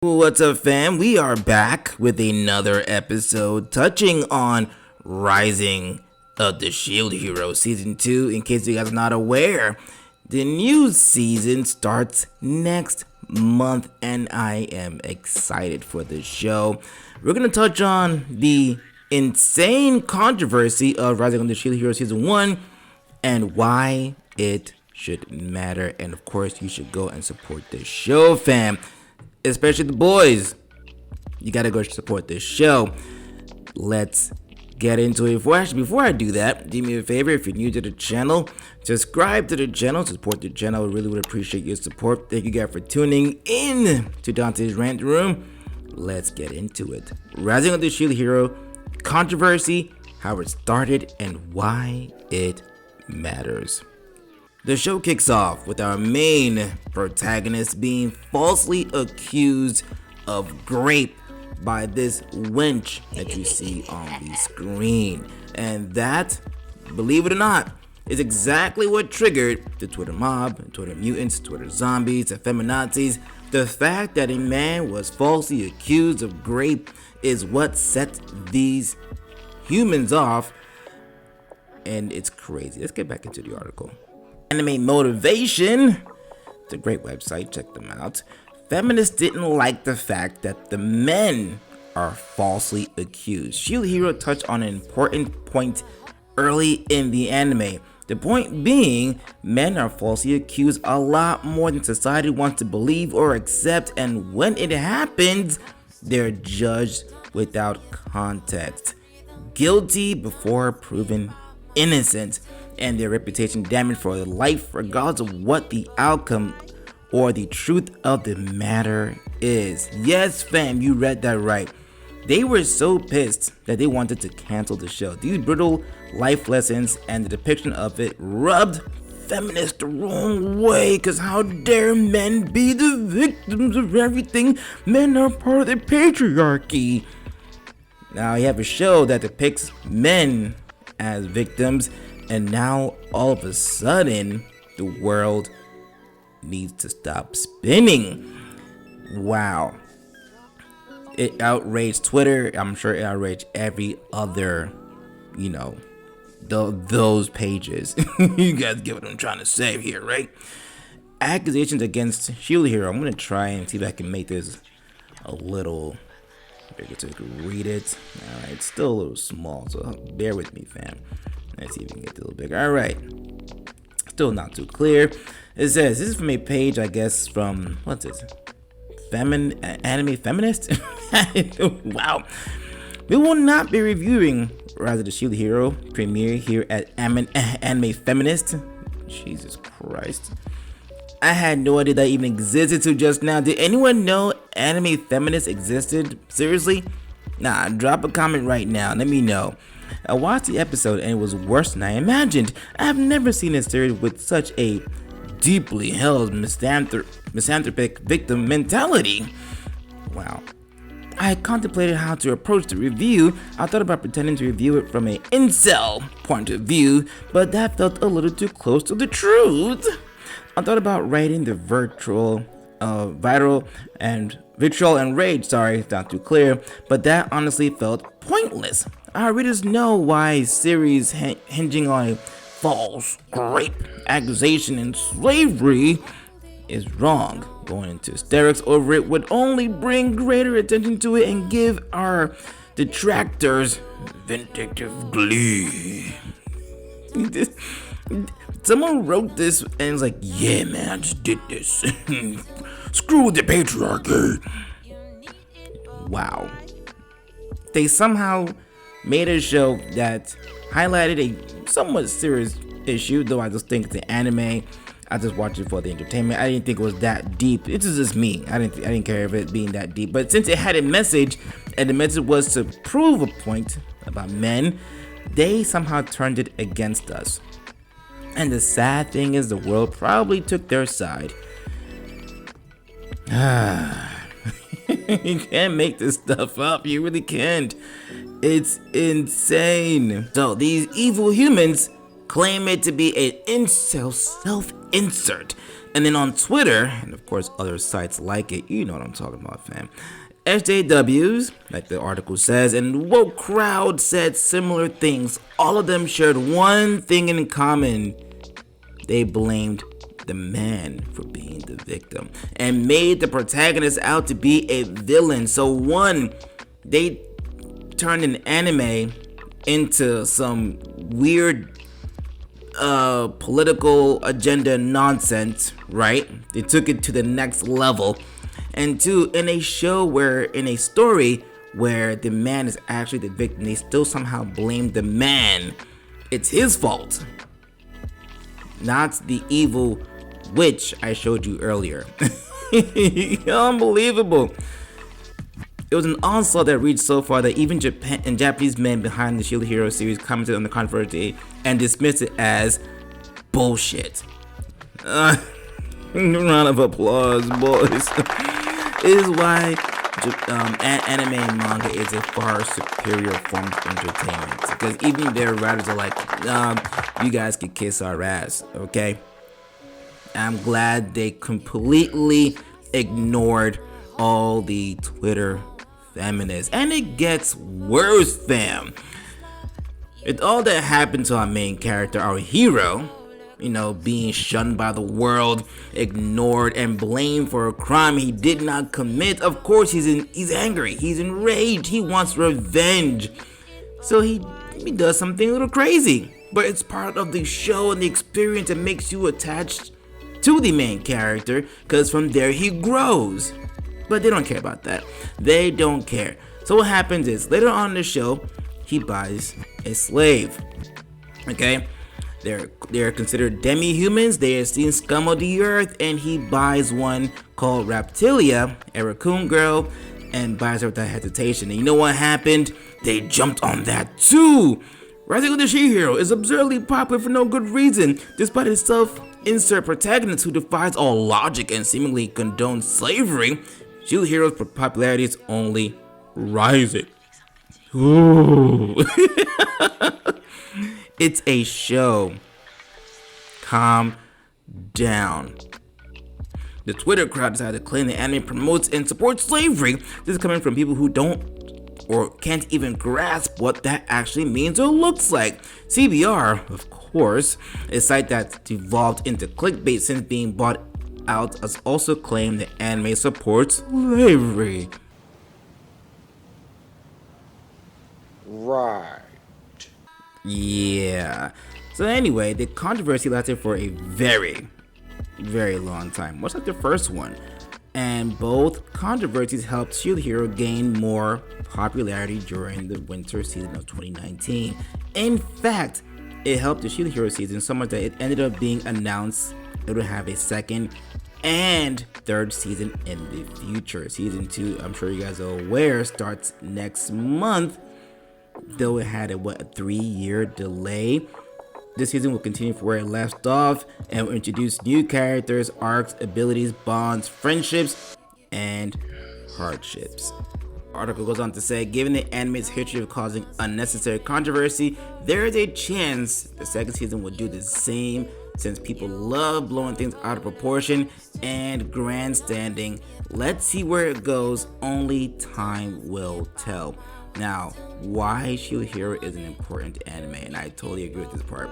What's up, fam? We are back with another episode touching on Rising of the Shield Hero Season 2. In case you guys are not aware, the new season starts next month, and I am excited for the show. We're going to touch on the insane controversy of Rising of the Shield Hero Season 1 and why it should matter. And of course, you should go and support this show, fam. Especially the boys. You gotta go support this show. Let's get into it. Before I do that, do me a favor. If you're new to the channel, subscribe to the channel, support the channel. I really would appreciate your support. Thank you guys for tuning in to Dante's Rant Room. Let's get into it. Rising of the Shield Hero controversy, how it started, and why it matters. The show kicks off with our main protagonist being falsely accused of rape by this wench that you see on the screen. And that, believe it or not, is exactly what triggered the Twitter mob, Twitter mutants, Twitter zombies, the feminazis. The fact that a man was falsely accused of rape is what set these humans off. And it's crazy. Let's get back into the article. Anime Motivation, it's a great website, check them out. Feminists didn't like the fact that the men are falsely accused. Shield Hero touched on an important point early in the anime. The point being, men are falsely accused a lot more than society wants to believe or accept, and when it happens, they're judged without context. Guilty before proven innocent, and their reputation damaged for life regardless of what the outcome or the truth of the matter is. Yes, fam, you read that right. They were so pissed that they wanted to cancel the show. These brutal life lessons and the depiction of it rubbed feminists the wrong way, because how dare men be the victims of everything? Men are part of the patriarchy. Now you have a show that depicts men as victims, and now all of a sudden the world needs to stop spinning. Wow. It outraged Twitter. I'm sure it outraged every other, those pages. You guys get what I'm trying to say here, right? Accusations against Shield Hero. I'm gonna try and see if I can make this a little bigger so you can read it. Alright, it's still a little small, so bear with me, fam. Let's see if we can get it a little bigger. Alright. Still not too clear. It says, this is from a page, I guess, from, what's this? Anime Feminist? Wow. We will not be reviewing Rise of the Shield Hero premiere here at Anime Feminist. Jesus Christ. I had no idea that even existed till just now. Did anyone know Anime Feminist existed? Seriously? Nah, drop a comment right now. Let me know. I watched the episode and it was worse than I imagined. I have never seen a series with such a deeply held misanthropic victim mentality. Wow. I contemplated how to approach the review. I thought about pretending to review it from an incel point of view, but that felt a little too close to the truth. I thought about writing the vitriol and rage, it's not too clear, but that honestly felt pointless. Our readers know why series hinging on a false rape accusation and slavery is wrong. Going into hysterics over it would only bring greater attention to it and give our detractors vindictive glee. Someone wrote this and was like, yeah man, I just did this. Screw the patriarchy. Wow. They somehow made a show that highlighted a somewhat serious issue, though I just think it's an anime. I just watched it for the entertainment. I didn't think it was that deep. It's just me. I didn't care if it being that deep. But since it had a message, and the message was to prove a point about men, they somehow turned it against us. And the sad thing is, the world probably took their side. You can't make this stuff up. You really can't. It's insane. So these evil humans claim it to be an incel self-insert. And then on Twitter, and of course other sites like it, you know what I'm talking about, fam. SJWs, like the article says, and woke crowd said similar things. All of them shared one thing in common. They blamed the man for being the victim and made the protagonist out to be a villain. So one, they turned an anime into some weird political agenda nonsense, right? They took it to the next level. And two, in a story where the man is actually the victim, they still somehow blame the man. It's his fault, not the evil witch I showed you earlier. Unbelievable. It was an onslaught that reached so far that even Japan and Japanese men behind the Shield Hero series commented on the controversy and dismissed it as bullshit. Round of applause, boys. It is why anime and manga is a far superior form of entertainment, because even their writers are like, you guys can kiss our ass, okay? I'm glad they completely ignored all the Twitter feminists. And it gets worse, fam. With all that happened to our main character, our hero, being shunned by the world, ignored, and blamed for a crime he did not commit, of course he's angry, he's enraged, he wants revenge. So he does something a little crazy. But it's part of the show and the experience that makes you attached to the main character, because from there he grows. But they don't care about that. They don't care. So what happens is, later on in the show, he buys a slave. Okay? They're considered demi-humans. They are seen scum of the earth, and he buys one called Raptilia, a raccoon girl, and buys her without hesitation. And you know what happened? They jumped on that too. Rising of the She-Hero is absurdly popular for no good reason, despite its self-insert protagonist who defies all logic and seemingly condones slavery. Shield Hero's popularity is only rising. Ooh. It's a show. Calm down. The Twitter crowd decided to claim the anime promotes and supports slavery. This is coming from people who don't or can't even grasp what that actually means or looks like. CBR, of course, a site that's evolved into clickbait since being bought out, has also claimed the anime supports slavery. Right. Yeah. So anyway, the controversy lasted for a very, very long time, much like the first one. And both controversies helped Shield Hero gain more popularity during the winter season of 2019. In fact, it helped the Shield Hero season so much that it ended up being announced it would have a second and third season in the future. Season 2, I'm sure you guys are aware, starts next month, though it had a 3-year delay. This season will continue from where it left off and will introduce new characters, arcs, abilities, bonds, friendships, and hardships. The article goes on to say, given the anime's history of causing unnecessary controversy, there is a chance the second season will do the same, since people love blowing things out of proportion and grandstanding. Let's see where it goes. Only time will tell. Now, why Shield Hero is an important anime, and I totally agree with this part.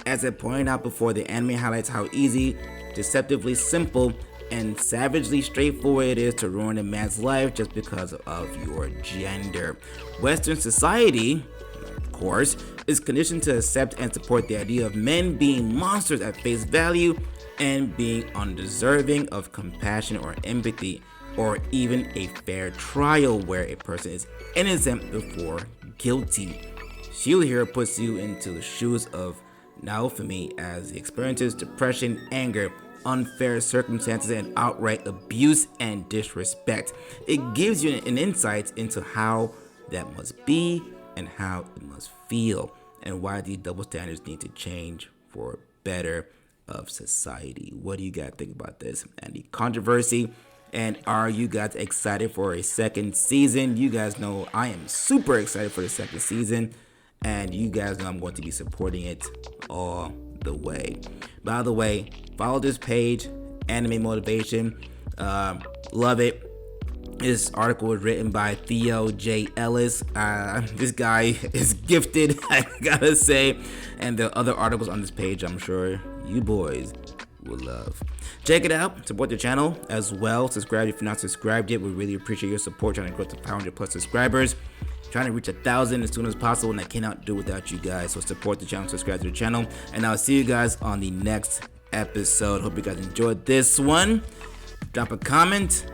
As I pointed out before, the anime highlights how easy, deceptively simple, and savagely straightforward it is to ruin a man's life just because of your gender. Western society, of course, is conditioned to accept and support the idea of men being monsters at face value and being undeserving of compassion or empathy, or even a fair trial where a person is innocent before guilty. Shield Hero puts you into the shoes of Naofumi as he experiences depression, anger, unfair circumstances, and outright abuse and disrespect. It gives you an insight into how that must be and how it must feel, and why these double standards need to change for better of society. What do you guys think about this and the controversy? And are you guys excited for a second season? You guys know I am super excited for the second season. and you guys know I'm going to be supporting it all the way. By the way, follow this page, Anime Motivation. Love it. This article was written by Theo J. Ellis. This guy is gifted, I gotta say. And the other articles on this page, I'm sure you boys will love. Check it out. Support the channel as well. Subscribe if you're not subscribed yet. We really appreciate your support. Trying to grow to 500 plus subscribers. Trying to reach 1,000 as soon as possible, and I cannot do without you guys. So support the channel, subscribe to the channel, and I'll see you guys on the next episode. Hope you guys enjoyed this one. Drop a comment,